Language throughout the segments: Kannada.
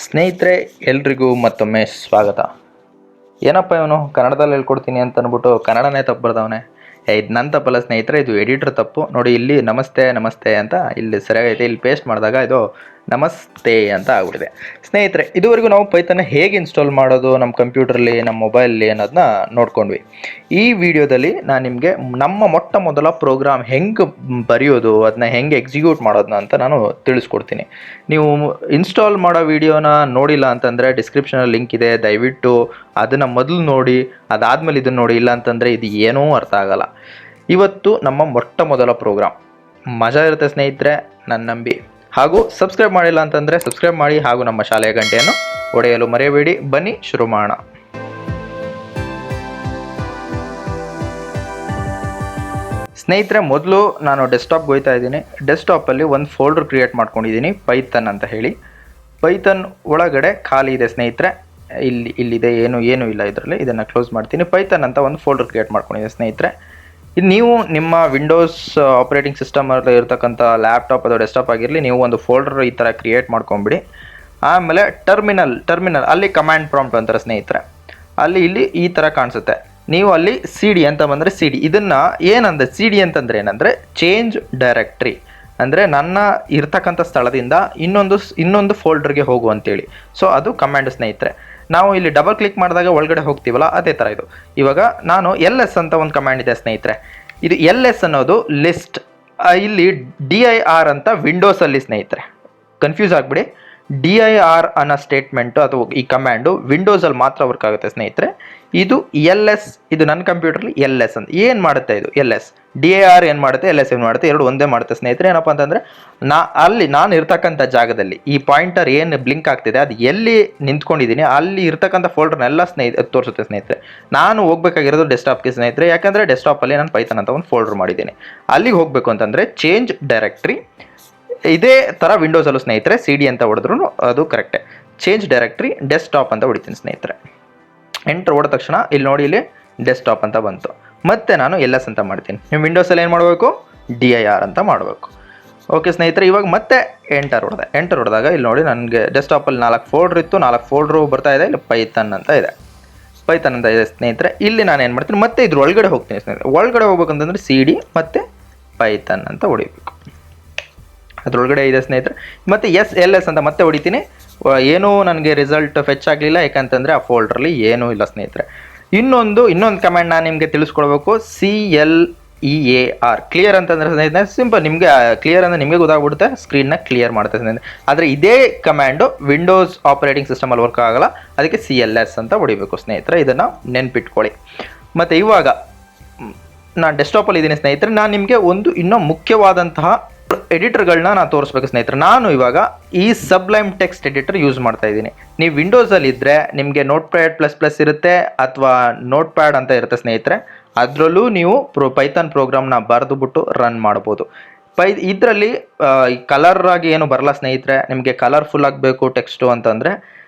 ಸ್ನೇಹಿತರೆ, ಎಲ್ರಿಗೂ ಮತ್ತೊಮ್ಮೆ ಸ್ವಾಗತ. ಏನಪ್ಪ ಇವನು ಕನ್ನಡದಲ್ಲಿ ಹೇಳ್ಕೊಡ್ತೀನಿ ಅಂತ ಅಂದ್ಬಿಟ್ಟು ಕನ್ನಡನೇ ತಪ್ಪು ಬರ್ದವನೆ. ಇದು ನನ್ನ ತಪ್ಪಲ್ಲ ಸ್ನೇಹಿತರೆ, ಇದು ಎಡಿಟರ್ ತಪ್ಪು. ನೋಡಿ, ಇಲ್ಲಿ ನಮಸ್ತೆ ನಮಸ್ತೆ ಅಂತ ಇಲ್ಲಿ ಸರಿಯಾಗೈತೆ. ಇಲ್ಲಿ ಪೇಸ್ಟ್ ಮಾಡಿದಾಗ ಇದು ನಮಸ್ತೆ ಅಂತ ಆಗ್ಬಿಟ್ಟಿದೆ. ಸ್ನೇಹಿತರೆ, ಇದುವರೆಗೂ ನಾವು ಪೈಥಾನ್ ಹೇಗೆ ಇನ್ಸ್ಟಾಲ್ ಮಾಡೋದು ನಮ್ಮ ಕಂಪ್ಯೂಟ್ರಲ್ಲಿ, ನಮ್ಮ ಮೊಬೈಲಲ್ಲಿ ಅನ್ನೋದನ್ನ ನೋಡ್ಕೊಂಡ್ವಿ. ಈ ವಿಡಿಯೋದಲ್ಲಿ ನಾನು ನಿಮಗೆ ನಮ್ಮ ಮೊಟ್ಟ ಮೊದಲ ಪ್ರೋಗ್ರಾಮ್ ಹೆಂಗೆ ಬರೆಯೋದು, ಅದನ್ನ ಹೆಂಗೆ ಎಕ್ಸಿಕ್ಯೂಟ್ ಮಾಡೋದನ್ನ ಅಂತ ನಾನು ತಿಳಿಸ್ಕೊಡ್ತೀನಿ. ನೀವು ಇನ್ಸ್ಟಾಲ್ ಮಾಡೋ ವಿಡಿಯೋನ ನೋಡಿಲ್ಲ ಅಂತಂದರೆ ಡಿಸ್ಕ್ರಿಪ್ಷನಲ್ಲಿ ಲಿಂಕ್ ಇದೆ, ದಯವಿಟ್ಟು ಅದನ್ನು ಮೊದಲು ನೋಡಿ, ಅದಾದಮೇಲೆ ಇದನ್ನು ನೋಡಿ. ಇಲ್ಲ ಅಂತಂದರೆ ಇದು ಏನೂ ಅರ್ಥ ಆಗಲ್ಲ. ಇವತ್ತು ನಮ್ಮ ಮೊಟ್ಟ ಮೊದಲ ಪ್ರೋಗ್ರಾಮ್ ಮಜಾ ಇರುತ್ತೆ ಸ್ನೇಹಿತರೆ, ನನ್ನ ನಂಬಿ. ಹಾಗೂ ಸಬ್ಸ್ಕ್ರೈಬ್ ಮಾಡಿಲ್ಲ ಅಂತಂದರೆ ಸಬ್ಸ್ಕ್ರೈಬ್ ಮಾಡಿ, ಹಾಗೂ ನಮ್ಮ ಶಾಲೆಯ ಗಂಟೆಯನ್ನು ಒಡೆಯಲು ಮರೆಯಬೇಡಿ. ಬನ್ನಿ ಶುರು ಮಾಡೋಣ. ಸ್ನೇಹಿತರೆ, ಮೊದಲು ನಾನು ಡೆಸ್ಕ್ಟಾಪ್ಗೆ ಹೋಗ್ತಾ ಇದ್ದೀನಿ. ಡೆಸ್ಕ್ಟಾಪಲ್ಲಿ ಒಂದು ಫೋಲ್ಡರ್ ಕ್ರಿಯೇಟ್ ಮಾಡ್ಕೊಂಡಿದ್ದೀನಿ, ಪೈಥಾನ್ ಅಂತ ಹೇಳಿ. ಪೈಥಾನ್ ಒಳಗಡೆ ಖಾಲಿ ಇದೆ ಸ್ನೇಹಿತರೆ, ಇಲ್ಲಿದೆ, ಏನೂ ಇಲ್ಲ ಇದರಲ್ಲಿ. ಇದನ್ನು ಕ್ಲೋಸ್ ಮಾಡ್ತೀನಿ. ಪೈಥಾನ್ ಅಂತ ಒಂದು ಫೋಲ್ಡರ್ ಕ್ರಿಯೇಟ್ ಮಾಡ್ಕೊಂಡಿದ್ದೀನಿ ಸ್ನೇಹಿತರೆ. ಇದು ನೀವು ನಿಮ್ಮ ವಿಂಡೋಸ್ ಆಪ್ರೇಟಿಂಗ್ ಸಿಸ್ಟಮಲ್ಲಿ ಇರತಕ್ಕಂಥ ಲ್ಯಾಪ್ಟಾಪ್ ಅಥವಾ ಡೆಸ್ಕ್ಟಾಪ್ ಆಗಿರಲಿ, ನೀವು ಒಂದು ಫೋಲ್ಡರ್ ಈ ಥರ ಕ್ರಿಯೇಟ್ ಮಾಡ್ಕೊಂಬಿಡಿ. ಆಮೇಲೆ ಟರ್ಮಿನಲ್ ಅಲ್ಲಿ ಕಮಾಂಡ್ ಪ್ರಾಂಪ್ಟ್ ಅಂತಾರೆ ಸ್ನೇಹಿತರೆ. ಇಲ್ಲಿ ಈ ಥರ ಕಾಣಿಸುತ್ತೆ. ನೀವು ಅಲ್ಲಿ ಸಿ ಡಿ ಅಂತ ಬಂದರೆ ಸಿ ಡಿ, ಇದನ್ನು ಏನಂದರೆ ಸಿ ಡಿ ಅಂತಂದರೆ ಏನಂದರೆ ಚೇಂಜ್ ಡೈರೆಕ್ಟ್ರಿ, ಅಂದರೆ ನನ್ನ ಇರ್ತಕ್ಕಂಥ ಸ್ಥಳದಿಂದ ಇನ್ನೊಂದು ಫೋಲ್ಡರ್ಗೆ ಹೋಗು ಅಂತೇಳಿ. ಸೊ ಅದು ಕಮಾಂಡ್ ಸ್ನೇಹಿತರೆ. ನಾವು ಇಲ್ಲಿ ಡಬಲ್ ಕ್ಲಿಕ್ ಮಾಡಿದಾಗ ಒಳಗಡೆ ಹೋಗ್ತೀವಲ್ಲ, ಅದೇ ಥರ ಇದು. ಇವಾಗ ನಾನು ಎಲ್ ಎಸ್ ಅಂತ ಒಂದು ಕಮಾಂಡ್ ಇದೆ ಸ್ನೇಹಿತರೆ. ಇದು ಎಲ್ ಎಸ್ ಅನ್ನೋದು ಲಿಸ್ಟ್. ಇಲ್ಲಿ DIR ಅಂತ ವಿಂಡೋಸಲ್ಲಿ ಸ್ನೇಹಿತರೆ, ಕನ್ಫ್ಯೂಸ್ ಆಗಿಬಿಡಿ. DIR ಅನ್ನೋ ಸ್ಟೇಟ್ಮೆಂಟು ಅಥವಾ ಈ ಕಮ್ಯಾಂಡು ವಿಂಡೋಸಲ್ಲಿ ಮಾತ್ರ ವರ್ಕ್ ಆಗುತ್ತೆ ಸ್ನೇಹಿತರೆ. ಇದು ಎಲ್ ಎಸ್, ಇದು ನನ್ನ ಕಂಪ್ಯೂಟರ್ಲಿ ಎಲ್ ಎಸ್ ಅಂತ ಏನು ಮಾಡುತ್ತೆ ಇದು ಎಲ್ ಎಸ್. DIR ಏನು ಮಾಡುತ್ತೆ, ಎಲ್ ಎಸ್ ಏನು ಮಾಡುತ್ತೆ, ಎರಡು ಒಂದೇ ಮಾಡುತ್ತೆ ಸ್ನೇಹಿತರೆ. ಏನಪ್ಪ ಅಂತಂದರೆ ನಾನು ಇರ್ತಕ್ಕಂಥ ಜಾಗದಲ್ಲಿ ಈ ಪಾಯಿಂಟರ್ ಏನು ಬ್ಲಿಂಕ್ ಆಗ್ತಿದೆ ಅದು ಎಲ್ಲಿ ನಿಂತ್ಕೊಂಡಿದ್ದೀನಿ ಅಲ್ಲಿ ಇರ್ತಕ್ಕಂಥ ಫೋಲ್ಡರ್ನೆಲ್ಲ ತೋರಿಸುತ್ತೆ ಸ್ನೇಹಿತರೆ. ನಾನು ಹೋಗ್ಬೇಕಾಗಿರೋದು ಡೆಸ್ಕ್ಟಾಪ್ಗೆ ಸ್ನೇಹಿತರೆ, ಯಾಕಂದರೆ ಡೆಸ್ಕ್ಟಾಪಲ್ಲಿ ನಾನು ಪೈಥಾನ್ ಅಂತ ಒಂದು ಫೋಲ್ಡರ್ ಮಾಡಿದ್ದೀನಿ. ಅಲ್ಲಿಗೆ ಹೋಗಬೇಕು ಅಂತಂದರೆ ಚೇಂಜ್ ಡೈರೆಕ್ಟ್ರಿ. ಇದೇ ಥರ ವಿಂಡೋಸಲ್ಲೂ ಸ್ನೇಹಿತರೆ ಸಿ ಡಿ ಅಂತ ಹೊಡೆದ್ರು ಅದು ಕರೆಕ್ಟೇ. ಚೇಂಜ್ ಡೈರೆಕ್ಟ್ರಿ ಡೆಸ್ಕ್ಟಾಪ್ ಅಂತ ಹೊಡಿತೀನಿ ಸ್ನೇಹಿತರೆ. ಎಂಟರ್ ಹೊಡೆದ ತಕ್ಷಣ ಇಲ್ಲಿ ನೋಡಿ, ಇಲ್ಲಿ ಡೆಸ್ಕ್ಟಾಪ್ ಅಂತ ಬಂತು. ಮತ್ತೆ ನಾನು ಎಲ್ ಎಸ್ ಅಂತ ಮಾಡ್ತೀನಿ. ನೀವು ವಿಂಡೋಸಲ್ಲಿ ಏನು ಮಾಡಬೇಕು, DIR ಅಂತ ಮಾಡಬೇಕು. ಓಕೆ ಸ್ನೇಹಿತರೆ, ಇವಾಗ ಮತ್ತೆ ಎಂಟರ್ ಹೊಡೆದಾಗ ಇಲ್ಲಿ ನೋಡಿ, ನನಗೆ ಡೆಸ್ಕ್ಟಾಪಲ್ಲಿ 4 ಫೋಲ್ಡ್ರ್ ಇತ್ತು, 4 ಫೋಲ್ಡ್ರು ಬರ್ತಾ ಇದೆ. ಇಲ್ಲಿ ಪೈಥಾನ್ ಅಂತ ಇದೆ ಸ್ನೇಹಿತರೆ. ಇಲ್ಲಿ ನಾನು ಏನು ಮಾಡ್ತೀನಿ, ಮತ್ತೆ ಇದ್ರ ಒಳಗಡೆ ಹೋಗ್ತೀನಿ ಸ್ನೇಹಿತರೆ. ಒಳಗಡೆ ಹೋಗ್ಬೇಕಂತಂದರೆ ಸಿ ಡಿ ಮತ್ತು ಪೈಥಾನ್ ಅಂತ ಹೊಡಿಬೇಕು. ಅದ್ರೊಳಗಡೆ ಇದೆ ಸ್ನೇಹಿತರೆ. ಮತ್ತು ಎಲ್ ಎಸ್ ಅಂತ ಮತ್ತೆ ಹೊಡಿತೀನಿ. ಏನೂ ನನಗೆ ರಿಸಲ್ಟ್ ಫೆಚ್ ಆಗಲಿಲ್ಲ, ಯಾಕಂತಂದರೆ ಆ ಫೋಲ್ಡ್ರಲ್ಲಿ ಏನೂ ಇಲ್ಲ ಸ್ನೇಹಿತರೆ. ಇನ್ನೊಂದು ಕಮೆಂಟ್ ನಾನು ನಿಮಗೆ ತಿಳಿಸ್ಕೊಡ್ಬೇಕು. CLEAR, ಕ್ಲಿಯರ್ ಅಂತಂದರೆ ಸ್ನೇಹಿತರೆ ಸಿಂಪಲ್. ನಿಮಗೆ ಕ್ಲಿಯರ್ ಅಂದರೆ ನಿಮಗೆ ಗೊತ್ತಾಗ್ಬಿಡುತ್ತೆ, ಸ್ಕ್ರೀನ್ನ ಕ್ಲಿಯರ್ ಮಾಡುತ್ತೆ ಸ್ನೇಹಿತರೆ. ಆದರೆ ಇದೇ ಕಮ್ಯಾಂಡು ವಿಂಡೋಸ್ ಆಪ್ರೇಟಿಂಗ್ ಸಿಸ್ಟಮಲ್ಲಿ ವರ್ಕ್ ಆಗಲ್ಲ, ಅದಕ್ಕೆ CLS ಅಂತ ಹೊಡಿಬೇಕು ಸ್ನೇಹಿತರೆ. ಇದನ್ನು ನೆನ್ಪಿಟ್ಕೊಳ್ಳಿ. ಮತ್ತು ಇವಾಗ ನಾನು ಡೆಸ್ಕ್ಟಾಪಲ್ಲಿ ಇದ್ದೀನಿ ಸ್ನೇಹಿತರೆ. ನಾನು ನಿಮಗೆ ಇನ್ನೂ ಮುಖ್ಯವಾದಂತಹ ಎಡಿಟರ್ಗಳನ್ನ ನಾನು ತೋರಿಸ್ಬೇಕು ಸ್ನೇಹಿತರೆ. ನಾನು ಇವಾಗ ಈ ಸಬ್ಲೈಮ್ ಟೆಕ್ಸ್ಟ್ ಎಡಿಟರ್ ಯೂಸ್ ಮಾಡ್ತಾ ಇದ್ದೀನಿ. ನೀವು ವಿಂಡೋಸಲ್ಲಿ ಇದ್ದರೆ ನಿಮಗೆ ನೋಟ್ಪ್ಯಾಡ್++ ಇರುತ್ತೆ, ಅಥವಾ ನೋಟ್ಪ್ಯಾಡ್ ಅಂತ ಇರುತ್ತೆ ಸ್ನೇಹಿತರೆ. ಅದರಲ್ಲೂ ನೀವು ಪೈಥಾನ್ ಪ್ರೋಗ್ರಾಮ್ನ ಬರೆದುಬಿಟ್ಟು ರನ್ ಮಾಡ್ಬೋದು. ಇದರಲ್ಲಿ ಕಲರ್ ಆಗಿ ಏನು ಬರಲ್ಲ ಸ್ನೇಹಿತರೆ. ನಿಮಗೆ ಕಲರ್ಫುಲ್ ಆಗಬೇಕು ಟೆಕ್ಸ್ಟು ಅಂತಂದರೆ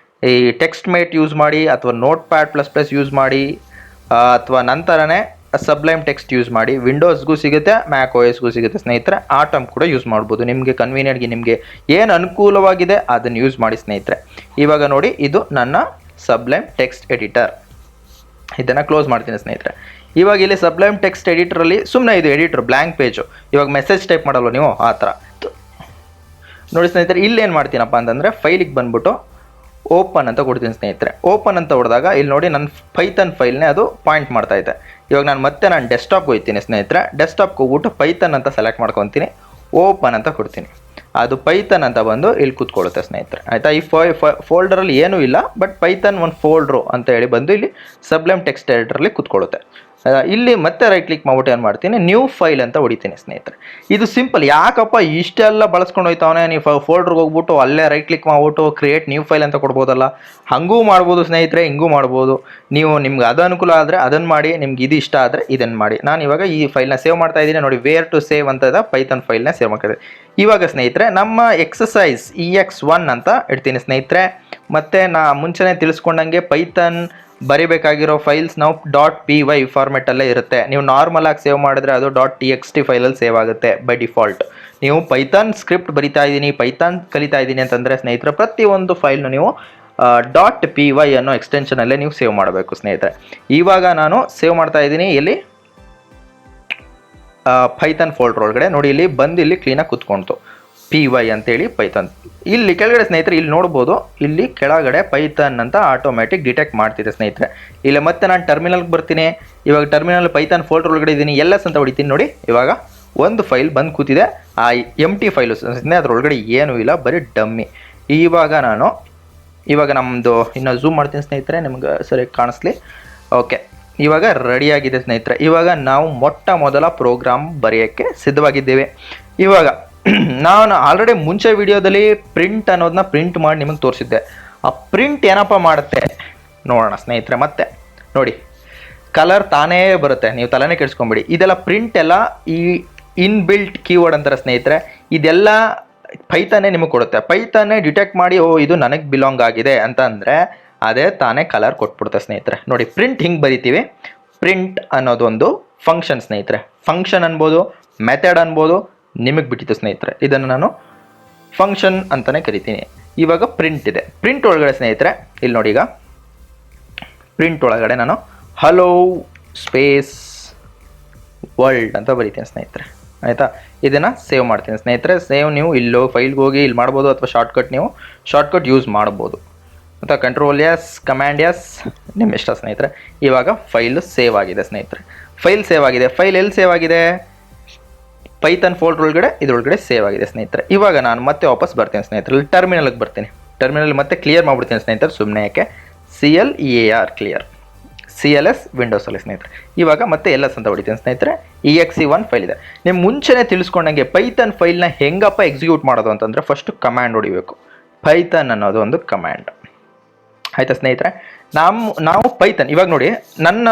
ಈ ಟೆಕ್ಸ್ಟ್ ಮೇಟ್ ಯೂಸ್ ಮಾಡಿ, ಅಥವಾ ನೋಟ್ಪ್ಯಾಡ್++ ಯೂಸ್ ಮಾಡಿ, ಅಥವಾ ನಂತರನೇ ಸಬ್ಲೈಮ್ ಟೆಕ್ಸ್ಟ್ ಯೂಸ್ ಮಾಡಿ. ವಿಂಡೋಸ್ಗೂ ಸಿಗುತ್ತೆ, ಮ್ಯಾಕ್ OSಗೂ ಸಿಗುತ್ತೆ ಸ್ನೇಹಿತರೆ. ಆಟಮ್ ಕೂಡ ಯೂಸ್ ಮಾಡ್ಬೋದು. ನಿಮಗೆ ಕನ್ವೀನಿಯೆಂಟ್ಗೆ ನಿಮಗೆ ಏನು ಅನುಕೂಲವಾಗಿದೆ ಅದನ್ನು ಯೂಸ್ ಮಾಡಿ ಸ್ನೇಹಿತರೆ. ಇವಾಗ ನೋಡಿ, ಇದು ನನ್ನ ಸಬ್ಲೈಮ್ ಟೆಕ್ಸ್ಟ್ ಎಡಿಟರ್. ಇದನ್ನು ಕ್ಲೋಸ್ ಮಾಡ್ತೀನಿ ಸ್ನೇಹಿತರೆ. ಇವಾಗ ಇಲ್ಲಿ ಸಬ್ಲೈಮ್ ಟೆಕ್ಸ್ಟ್ ಎಡಿಟರಲ್ಲಿ ಸುಮ್ಮನೆ ಇದು ಎಡಿಟರ್ ಬ್ಲ್ಯಾಂಕ್ ಪೇಜು. ಇವಾಗ ಮೆಸೇಜ್ ಟೈಪ್ ಮಾಡಲ್ವ ನೀವು, ಆ ಥರ ನೋಡಿ ಸ್ನೇಹಿತರೆ. ಇಲ್ಲಿ ಏನು ಮಾಡ್ತೀನಪ್ಪ ಅಂತಂದರೆ ಫೈಲಿಗೆ ಬಂದ್ಬಿಟ್ಟು ಓಪನ್ ಅಂತ ಕೊಡ್ತೀನಿ ಸ್ನೇಹಿತರೆ. ಓಪನ್ ಅಂತ ಹೊಡೆದಾಗ ಇಲ್ಲಿ ನೋಡಿ, ನನ್ನ ಪೈಥಾನ್ ಫೈಲ್ನೇ ಅದು ಪಾಯಿಂಟ್ ಮಾಡ್ತಾ ಇದೆ. ಇವಾಗ ನಾನು ಡೆಸ್ಕ್ಟಾಪ್ಗೆ ಹೋಗ್ತೀನಿ ಸ್ನೇಹಿತರೆ. ಡೆಸ್ಕ್ಟಾಪ್ಗೆ ಹೋಗ್ಬಿಟ್ಟು ಪೈಥಾನ್ ಅಂತ ಸೆಲೆಕ್ಟ್ ಮಾಡ್ಕೊತೀನಿ, ಓಪನ್ ಅಂತ ಕೊಡ್ತೀನಿ. ಅದು ಪೈಥಾನ್ ಅಂತ ಬಂದು ಇಲ್ಲಿ ಕೂತ್ಕೊಳ್ಳುತ್ತೆ ಸ್ನೇಹಿತರೆ. ಆಯಿತಾ? ಈ ಫೋಲ್ಡರಲ್ಲಿ ಏನೂ ಇಲ್ಲ, ಬಟ್ ಪೈಥಾನ್ ಒಂದು ಫೋಲ್ಡ್ರು ಅಂತ ಹೇಳಿ ಬಂದು ಇಲ್ಲಿ ಸಬ್ಲೈಮ್ ಟೆಕ್ಸ್ಟ್ ಎಡಿಟರಲ್ಲಿ ಕೂತ್ಕೊಳ್ಳುತ್ತೆ. ಇಲ್ಲಿ ಮತ್ತೆ ರೈಟ್ ಕ್ಲಿಕ್ ಮಾಡ್ಬಿಟ್ಟು ಏನು ಮಾಡ್ತೀನಿ, ನ್ಯೂ ಫೈಲ್ ಅಂತ ಹೊಡಿತೀನಿ ಸ್ನೇಹಿತರೆ. ಇದು ಸಿಂಪಲ್. ಯಾಕಪ್ಪ ಇಷ್ಟೆಲ್ಲ ಬಳಸ್ಕೊಂಡು ಹೋಯ್ತಾವನೆ, ನೀವು ಫೋಲ್ಡ್ರಿಗೆ ಹೋಗ್ಬಿಟ್ಟು ಅಲ್ಲೇ ರೈಟ್ ಕ್ಲಿಕ್ ಮಾಡ್ಬಿಟ್ಟು ಕ್ರಿಯೇಟ್ ನ್ಯೂ ಫೈಲ್ ಅಂತ ಕೊಡ್ಬೋದಲ್ಲ. ಹಾಗೂ ಮಾಡ್ಬೋದು ಸ್ನೇಹಿತರೆ, ಹಿಂಗೂ ಮಾಡ್ಬೋದು. ನಿಮ್ಗೆ ಅದು ಅನುಕೂಲ ಆದರೆ ಅದನ್ನು ಮಾಡಿ, ನಿಮ್ಗೆ ಇದು ಇಷ್ಟ ಆದರೆ ಇದನ್ನು ಮಾಡಿ. ನಾನು ಇವಾಗ ಈ ಫೈಲ್ನ ಸೇವ್ ಮಾಡ್ತಾ ಇದ್ದೀನಿ ನೋಡಿ, ವೇರ್ ಟು ಸೇವ್ ಅಂತ ಇದೆ, ಪೈಥಾನ್ ಫೈಲ್ನ ಸೇವ್ ಮಾಡ್ತಿದ್ದೆ. ಇವಾಗ ಸ್ನೇಹಿತರೆ ನಮ್ಮ ಎಕ್ಸಸೈಸ್ EX1 ಅಂತ ಇಡ್ತೀನಿ ಸ್ನೇಹಿತರೆ. ಮತ್ತು ಮುಂಚೆನೇ ತಿಳಿಸ್ಕೊಂಡಂಗೆ ಪೈಥಾನ್ ಬರಿಬೇಕಾಗಿರೋ ಫೈಲ್ಸ್ ನಾವು .py ಫಾರ್ಮೆಟಲ್ಲೇ ಇರುತ್ತೆ. ನೀವು ನಾರ್ಮಲ್ ಆಗಿ ಸೇವ್ ಮಾಡಿದ್ರೆ ಅದು .txt ಫೈಲಲ್ಲಿ ಸೇವ್ ಆಗುತ್ತೆ ಬೈ ಡಿಫಾಲ್ಟ್. ನೀವು ಪೈಥಾನ್ ಸ್ಕ್ರಿಪ್ಟ್ ಬರಿತಾ ಇದ್ದೀನಿ, ಪೈಥಾನ್ ಕಲಿತಾ ಇದ್ದೀನಿ ಅಂತಂದರೆ ಸ್ನೇಹಿತರೆ ಪ್ರತಿಯೊಂದು ಫೈಲ್ನು ನೀವು .py ಅನ್ನೋ ಎಕ್ಸ್ಟೆನ್ಷನಲ್ಲೇ ನೀವು ಸೇವ್ ಮಾಡಬೇಕು ಸ್ನೇಹಿತರೆ. ಇವಾಗ ನಾನು ಸೇವ್ ಮಾಡ್ತಾ ಇದ್ದೀನಿ ಎಲ್ಲಿ, ಪೈಥಾನ್ ಫೋಲ್ಡರ್ ಒಳಗಡೆ ನೋಡಿ. ಇಲ್ಲಿ ಬಂದು ಇಲ್ಲಿ ಕ್ಲೀನಾಗಿ ಕುತ್ಕೊಳ್ತು py ಅಂತೇಳಿ ಪೈಥಾನ್. ಇಲ್ಲಿ ಕೆಳಗಡೆ ಸ್ನೇಹಿತರೆ ಇಲ್ಲಿ ನೋಡ್ಬೋದು, ಇಲ್ಲಿ ಕೆಳಗಡೆ ಪೈಥಾನ್ ಅಂತ ಆಟೋಮ್ಯಾಟಿಕ್ ಡಿಟೆಕ್ಟ್ ಮಾಡ್ತಿದೆ ಸ್ನೇಹಿತರೆ. ಇಲ್ಲ ಮತ್ತೆ ನಾನು ಟರ್ಮಿನಲ್ಗೆ ಬರ್ತೀನಿ. ಇವಾಗ ಟರ್ಮಿನಲ್ ಪೈಥಾನ್ ಫೋಲ್ಡರ್ ಒಳಗಡೆ ಇದ್ದೀನಿ, LS ಅಂತ ಹೊಡಿತೀನಿ ನೋಡಿ. ಇವಾಗ ಒಂದು ಫೈಲ್ ಬಂದು ಕೂತಿದೆ, ಆ ಎಂಟಿ ಫೈಲು ಅದರೊಳಗಡೆ ಏನೂ ಇಲ್ಲ, ಬರೀ ಡಮ್ಮಿ. ಇವಾಗ ನಮ್ಮದು ಇನ್ನು ಝೂಮ್ ಮಾಡ್ತೀನಿ ಸ್ನೇಹಿತರೆ, ನಿಮ್ಗೆ ಸರಿಯಾಗಿ ಕಾಣಿಸ್ಲಿ. ಓಕೆ, ಇವಾಗ ರೆಡಿಯಾಗಿದೆ ಸ್ನೇಹಿತರೆ. ಇವಾಗ ನಾವು ಮೊಟ್ಟ ಮೊದಲ ಪ್ರೋಗ್ರಾಮ್ ಬರೆಯೋಕ್ಕೆ ಸಿದ್ಧವಾಗಿದ್ದೇವೆ. ಇವಾಗ ನಾನು ಆಲ್ರೆಡಿ ಮುಂಚೆ ವಿಡಿಯೋದಲ್ಲಿ ಪ್ರಿಂಟ್ ಅನ್ನೋದನ್ನ ಪ್ರಿಂಟ್ ಮಾಡಿ ನಿಮಗೆ ತೋರಿಸಿದ್ದೆ. ಆ ಪ್ರಿಂಟ್ ಏನಪ್ಪ ಮಾಡುತ್ತೆ ನೋಡೋಣ ಸ್ನೇಹಿತರೆ. ಮತ್ತೆ ನೋಡಿ, ಕಲರ್ ತಾನೇ ಬರುತ್ತೆ, ನೀವು ತಲೆನೇ ಕೆಡಿಸ್ಕೊಂಬಿಡಿ. ಇದೆಲ್ಲ ಪ್ರಿಂಟ್ ಎಲ್ಲ ಈ ಇನ್ಬಿಲ್ಟ್ ಕೀವರ್ಡ್ ಅಂತಾರೆ ಸ್ನೇಹಿತರೆ. ಇದೆಲ್ಲ ಪೈಥಾನೇ ನಿಮಗೆ ಕೊಡುತ್ತೆ. ಪೈಥಾನೇ ಡಿಟೆಕ್ಟ್ ಮಾಡಿ ಇದು ನನಗೆ ಬಿಲಾಂಗ್ ಆಗಿದೆ ಅಂತ ಅಂದರೆ ಅದೇ ತಾನೇ ಕಲರ್ ಕೊಟ್ಬಿಡುತ್ತೆ ಸ್ನೇಹಿತರೆ. ನೋಡಿ, ಪ್ರಿಂಟ್ ಹಿಂಗೆ ಬರಿತೀವಿ. ಪ್ರಿಂಟ್ ಅನ್ನೋದೊಂದು ಫಂಕ್ಷನ್ ಸ್ನೇಹಿತರೆ. ಫಂಕ್ಷನ್ ಅನ್ಬೋದು, ಮೆಥಡ್ ಅನ್ಬೋದು, ನಿಮಗೆ ಬಿಟ್ಟಿತ್ತು ಸ್ನೇಹಿತರೆ. ಇದನ್ನು ನಾನು ಫಂಕ್ಷನ್ ಅಂತಲೇ ಕರಿತೀನಿ. ಇವಾಗ ಪ್ರಿಂಟ್ ಇದೆ. ಪ್ರಿಂಟ್ ಒಳಗಡೆ ಸ್ನೇಹಿತರೆ ಇಲ್ಲಿ ನೋಡಿ, ಈಗ ಪ್ರಿಂಟ್ ಒಳಗಡೆ ನಾನು ಹಲೋ ಸ್ಪೇಸ್ ವರ್ಲ್ಡ್ ಅಂತ ಬರಿತೀನಿ ಸ್ನೇಹಿತರೆ. ಆಯಿತಾ, ಇದನ್ನು ಸೇವ್ ಮಾಡ್ತೀನಿ ಸ್ನೇಹಿತರೆ. ಸೇವ್ ನೀವು ಇಲ್ಲೋ ಫೈಲ್ಗೆ ಹೋಗಿ ಇಲ್ಲಿ ಮಾಡ್ಬೋದು, ಅಥವಾ ಶಾರ್ಟ್ಕಟ್ ಯೂಸ್ ಮಾಡ್ಬೋದು. ಮತ್ತು ಕಂಟ್ರೋಲ್ ಎಸ್, ಕಮ್ಯಾಂಡ್ ಎಸ್, ನಿಮ್ಮ ಇಷ್ಟ ಸ್ನೇಹಿತರೆ. ಇವಾಗ ಫೈಲು ಸೇವ್ ಆಗಿದೆ ಸ್ನೇಹಿತರೆ. ಫೈಲ್ ಸೇವ್ ಆಗಿದೆ. ಫೈಲ್ ಎಲ್ಲಿ ಸೇವ್ ಆಗಿದೆ? ಪೈಥಾನ್ ಫೋಲ್ಡರ್ ಒಳಗಡೆ ಇದರೊಳಗಡೆ ಸೇವ್ ಆಗಿದೆ ಸ್ನೇಹಿತರೆ. ಇವಾಗ ನಾನು ಮತ್ತೆ ವಾಪಸ್ ಬರ್ತೀನಿ ಸ್ನೇಹಿತರೆ. ಟರ್ಮಿನಲ್ಗೆ ಬರ್ತೀನಿ. ಟರ್ಮಿನಲ್ ಮತ್ತೆ ಕ್ಲಿಯರ್ ಮಾಡಿಬಿಡ್ತೀನಿ ಸ್ನೇಹಿತರೆ. ಸುಮ್ಮನೆ ಯಾಕೆ, CLEAR ಕ್ಲಿಯರ್, CLS ವಿಂಡೋಸಲ್ಲಿ ಸ್ನೇಹಿತರೆ. ಇವಾಗ ಮತ್ತೆ LS ಅಂತ ಹೊಡಿತೀನಿ ಸ್ನೇಹಿತರೆ. exe1 ಫೈಲ್ ಇದೆ. ನೀವು ಮುಂಚೆನೇ ತಿಳಿಸ್ಕೊಂಡಂಗೆ ಪೈಥಾನ್ ಫೈಲ್ನ ಹೆಂಗಪ್ಪ ಎಕ್ಸಿಕ್ಯೂಟ್ ಮಾಡೋದು ಅಂತಂದರೆ ಫಸ್ಟ್ ಕಮ್ಯಾಂಡ್ ಹೊಡಿಬೇಕು. ಪೈಥಾನ್ ಅನ್ನೋದು ಒಂದು ಕಮ್ಯಾಂಡ್. ಆಯಿತಾ ಸ್ನೇಹಿತರೆ. ನಾವು ಪೈಥಾನ್ ಇವಾಗ ನೋಡಿ, ನನ್ನ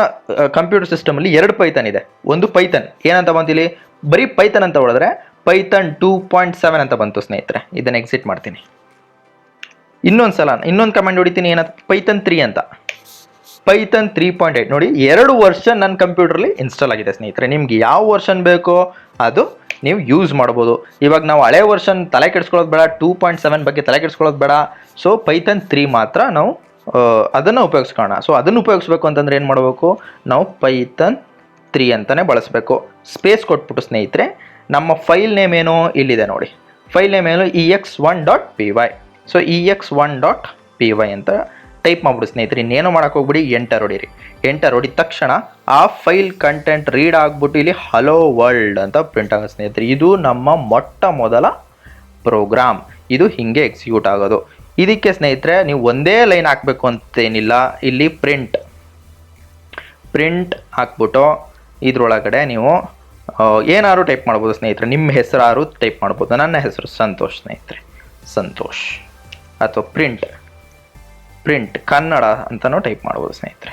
ಕಂಪ್ಯೂಟರ್ ಸಿಸ್ಟಮಲ್ಲಿ 2 ಪೈಥಾನ್ ಇದೆ. ಒಂದು ಪೈಥಾನ್ ಏನಂತ ಬಂತಿಲ್ಲಿ, ಬರೀ ಪೈಥಾನ್ ಅಂತ ಹೊಡೆದ್ರೆ ಪೈಥಾನ್ 2.7 ಅಂತ ಬಂತು ಸ್ನೇಹಿತರೆ. ಇದನ್ನು ಎಕ್ಸಿಟ್ ಮಾಡ್ತೀನಿ. ಇನ್ನೊಂದು ಕಮೆಂಟ್ ಹೊಡಿತೀನಿ, ಏನಂತ ಪೈಥಾನ್ 3 ಅಂತ. ಪೈಥಾನ್ 3.8 ನೋಡಿ, 2 ವರ್ಷನ್ ನನ್ನ ಕಂಪ್ಯೂಟರ್ಲಿ ಇನ್ಸ್ಟಾಲ್ ಆಗಿದೆ ಸ್ನೇಹಿತರೆ. ನಿಮ್ಗೆ ಯಾವ ವರ್ಷನ್ ಬೇಕೋ ಅದು ನೀವು ಯೂಸ್ ಮಾಡ್ಬೋದು. ಇವಾಗ ನಾವು ಹಳೆ ವರ್ಷನ್ ತಲೆ ಕೆಡಿಸ್ಕೊಳ್ಳೋದು ಬೇಡ, 2.7 ಬಗ್ಗೆ ತಲೆ ಕೆಡಿಸ್ಕೊಳ್ಳೋದು ಬೇಡ. ಸೊ ಪೈಥಾನ್ 3 ಮಾತ್ರ ನಾವು ಅದನ್ನು ಉಪಯೋಗಿಸ್ಕೋಣ. ಸೊ ಅದನ್ನು ಉಪಯೋಗಿಸ್ಬೇಕು ಅಂತಂದ್ರೆ ಏನು ಮಾಡಬೇಕು, ನಾವು ಪೈಥಾನ್ 3 ಅಂತಲೇ ಬಳಸಬೇಕು. ಸ್ಪೇಸ್ ಕೊಟ್ಬಿಟ್ಟು ಸ್ನೇಹಿತರೆ, ನಮ್ಮ ಫೈಲ್ ನೇಮ್ ಏನು ಇಲ್ಲಿದೆ ನೋಡಿ. ಫೈಲ್ ನೇಮ್ ಏನು ex1.py. ಸೊ ex1.py ಅಂತ ಟೈಪ್ ಮಾಡ್ಬಿಡು ಸ್ನೇಹಿತರೆ. ಇನ್ನೇನು ಮಾಡೋಕೆ ಹೋಗ್ಬಿಡಿ, ಎಂಟರ್ ಹೊಡೀರಿ. ಎಂಟರ್ ಹೊಡಿದ ತಕ್ಷಣ ಆ ಫೈಲ್ ಕಂಟೆಂಟ್ ರೀಡ್ ಆಗಿಬಿಟ್ಟು ಇಲ್ಲಿ ಹಲೋ ವರ್ಲ್ಡ್ ಅಂತ ಪ್ರಿಂಟ್ ಆಗುತ್ತೆ ಸ್ನೇಹಿತರೆ. ಇದು ನಮ್ಮ ಮೊಟ್ಟ ಮೊದಲ ಪ್ರೋಗ್ರಾಮ್. ಇದು ಹಿಂಗೆ ಎಕ್ಸಿಕ್ಯೂಟ್ ಆಗೋದು. ಇದಕ್ಕೆ ಸ್ನೇಹಿತರೆ ನೀವು ಒಂದೇ ಲೈನ್ ಹಾಕಬೇಕು ಅಂತೇನಿಲ್ಲ. ಇಲ್ಲಿ ಪ್ರಿಂಟ್ ಹಾಕ್ಬಿಟ್ಟು ಇದರೊಳಗಡೆ ನೀವು ಏನಾದ್ರು ಟೈಪ್ ಮಾಡ್ಬೋದು ಸ್ನೇಹಿತರೆ. ನಿಮ್ಮ ಹೆಸರಾರು ಟೈಪ್ ಮಾಡ್ಬೋದು. ನನ್ನ ಹೆಸರು ಸಂತೋಷ್ ಸ್ನೇಹಿತರೆ, ಸಂತೋಷ್. ಅಥವಾ ಪ್ರಿಂಟ್ ಕನ್ನಡ ಅಂತಲೂ ಟೈಪ್ ಮಾಡ್ಬೋದು ಸ್ನೇಹಿತರೆ.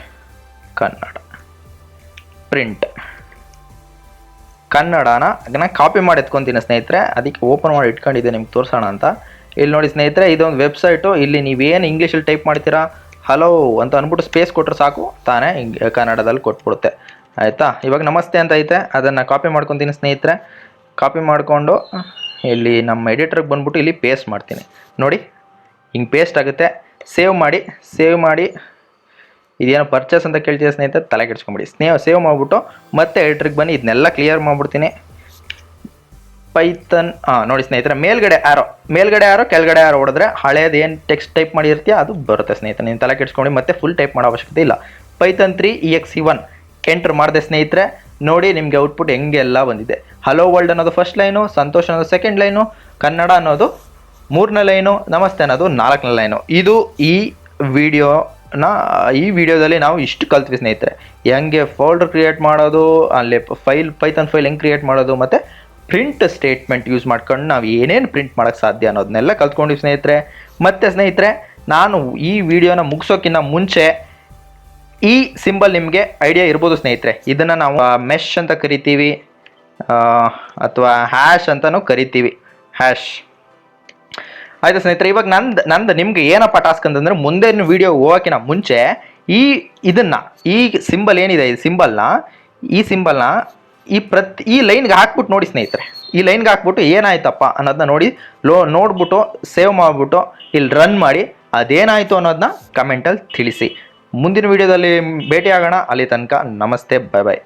ಕನ್ನಡನ ಅದನ್ನು ಕಾಪಿ ಮಾಡಿ ಎತ್ಕೊತೀನಿ ಸ್ನೇಹಿತರೆ. ಅದಕ್ಕೆ ಓಪನ್ ಮಾಡಿ ಇಟ್ಕೊಂಡಿದ್ದೆ ನಿಮ್ಗೆ ತೋರಿಸೋಣ ಅಂತ. ಇಲ್ಲಿ ನೋಡಿ ಸ್ನೇಹಿತರೆ, ಇದೊಂದು ವೆಬ್ಸೈಟು. ಇಲ್ಲಿ ನೀವೇನು ಇಂಗ್ಲೀಷಲ್ಲಿ ಟೈಪ್ ಮಾಡ್ತೀರಾ, ಹಲೋ ಅಂತ ಅಂದ್ಬಿಟ್ಟು ಸ್ಪೇಸ್ ಕೊಟ್ಟರೆ ಸಾಕು, ತಾನೇ ಕನ್ನಡದಲ್ಲಿ ಕೊಟ್ಬಿಡುತ್ತೆ. ಆಯಿತಾ. ಇವಾಗ ನಮಸ್ತೆ ಅಂತ ಐತೆ, ಅದನ್ನು ಕಾಪಿ ಮಾಡ್ಕೊತೀನಿ ಸ್ನೇಹಿತರೆ. ಕಾಪಿ ಮಾಡಿಕೊಂಡು ಇಲ್ಲಿ ನಮ್ಮ ಎಡಿಟರ್ಗೆ ಬಂದ್ಬಿಟ್ಟು ಇಲ್ಲಿ ಪೇಸ್ಟ್ ಮಾಡ್ತೀನಿ ನೋಡಿ. ಹಿಂಗೆ ಪೇಸ್ಟ್ ಆಗುತ್ತೆ. ಸೇವ್ ಮಾಡಿ ಇದೇನೋ ಪರ್ಚೇಸ್ ಅಂತ ಕೇಳ್ತಿದ್ದೆ ಸ್ನೇಹಿತರೆ, ತಲೆ ಕೆಡಿಸ್ಕೊಂಬಿಡಿ. ಸೇವ್ ಮಾಡಿಬಿಟ್ಟು ಮತ್ತೆ ಎಡಿಟರ್ಗೆ ಬನ್ನಿ. ಇದನ್ನೆಲ್ಲ ಕ್ಲಿಯರ್ ಮಾಡಿಬಿಡ್ತೀನಿ. ಪೈಥಾನ್ ನೋಡಿ ಸ್ನೇಹಿತರೆ, ಮೇಲ್ಗಡೆ ಆರೋ ಕೆಳಗಡೆ ಆರೋ ಹೊಡೆದ್ರೆ ಹಳೇದು ಏನು ಟೆಕ್ಸ್ಟ್ ಟೈಪ್ ಮಾಡಿರ್ತೀಯ ಅದು ಬರುತ್ತೆ ಸ್ನೇಹಿತರೆ. ನೀನು ತಲೆ ಕೆಡಿಸ್ಕೊಂಡು ಮತ್ತೆ ಫುಲ್ ಟೈಪ್ ಮಾಡೋ ಅವಶ್ಯಕತೆ ಇಲ್ಲ. ಪೈಥಾನ್ 3 exe1 ಎಂಟರ್ ಮಾಡಿದೆ ಸ್ನೇಹಿತರೆ. ನೋಡಿ ನಿಮಗೆ ಔಟ್ಪುಟ್ ಹೆಂಗೆಲ್ಲ ಬಂದಿದೆ. ಹಲೋ ವರ್ಲ್ಡ್ ಅನ್ನೋದು ಫಸ್ಟ್ ಲೈನು, ಸಂತೋಷ್ ಅನ್ನೋದು ಸೆಕೆಂಡ್ ಲೈನು, ಕನ್ನಡ ಅನ್ನೋದು 3ನೇ ಲೈನು, ನಮಸ್ತೆ ಅನ್ನೋದು 4ನೇ ಲೈನು. ಇದು ಈ ವಿಡಿಯೋದಲ್ಲಿ ನಾವು ಇಷ್ಟು ಕಲ್ತ್ವಿ ಸ್ನೇಹಿತರೆ. ಹೆಂಗೆ ಫೋಲ್ಡರ್ ಕ್ರಿಯೇಟ್ ಮಾಡೋದು, ಅಲ್ಲಿ ಪೈಥಾನ್ ಫೈಲ್ ಹೆಂಗೆ ಕ್ರಿಯೇಟ್ ಮಾಡೋದು, ಮತ್ತು ಪ್ರಿಂಟ್ ಸ್ಟೇಟ್ಮೆಂಟ್ ಯೂಸ್ ಮಾಡ್ಕೊಂಡು ನಾವು ಏನೇನು ಪ್ರಿಂಟ್ ಮಾಡೋಕ್ಕೆ ಸಾಧ್ಯ ಅನ್ನೋದನ್ನೆಲ್ಲ ಕಲ್ತ್ಕೊಂಡಿವಿ ಸ್ನೇಹಿತರೆ. ಮತ್ತು ಸ್ನೇಹಿತರೆ, ನಾನು ಈ ವಿಡಿಯೋನ ಮುಗಿಸೋಕ್ಕಿಂತ ಮುಂಚೆ ಈ ಸಿಂಬಲ್ ನಿಮಗೆ ಐಡಿಯಾ ಇರ್ಬೋದು ಸ್ನೇಹಿತರೆ. ಇದನ್ನು ನಾವು ಮೆಶ್ ಅಂತ ಕರಿತೀವಿ, ಅಥವಾ ಹ್ಯಾಶ್ ಅಂತಲೂ ಕರಿತೀವಿ. ಹ್ಯಾಶ್ ಆಯಿತು ಸ್ನೇಹಿತರೆ. ಇವಾಗ ನಂದು ನಿಮ್ಗೆ ಏನಪ್ಪ ಟಾಸ್ಕ್ ಅಂತಂದರೆ, ಮುಂದಿನ ವಿಡಿಯೋ ಹೋಗೋಕ್ಕಿಂತ ಮುಂಚೆ ಈ ಸಿಂಬಲ್ ಏನಿದೆ, ಈ ಸಿಂಬಲ್ನ ಈ ಲೈನ್ಗೆ ಹಾಕ್ಬಿಟ್ಟು ನೋಡಿ ಸ್ನೇಹಿತರೆ. ಈ ಲೈನ್ಗೆ ಹಾಕ್ಬಿಟ್ಟು ಏನಾಯ್ತಪ್ಪ ಅನ್ನೋದನ್ನ ನೋಡ್ಬಿಟ್ಟು ಸೇವ್ ಮಾಡಿಬಿಟ್ಟು ಇಲ್ಲಿ ರನ್ ಮಾಡಿ ಅದೇನಾಯಿತು ಅನ್ನೋದನ್ನ ಕಮೆಂಟಲ್ಲಿ ತಿಳಿಸಿ. ಮುಂದಿನ ವಿಡಿಯೋದಲ್ಲಿ ಭೇಟಿ ಆಗೋಣ. ಅಲ್ಲಿ ತನಕ ನಮಸ್ತೆ, ಬಾಯ್ ಬಾಯ್.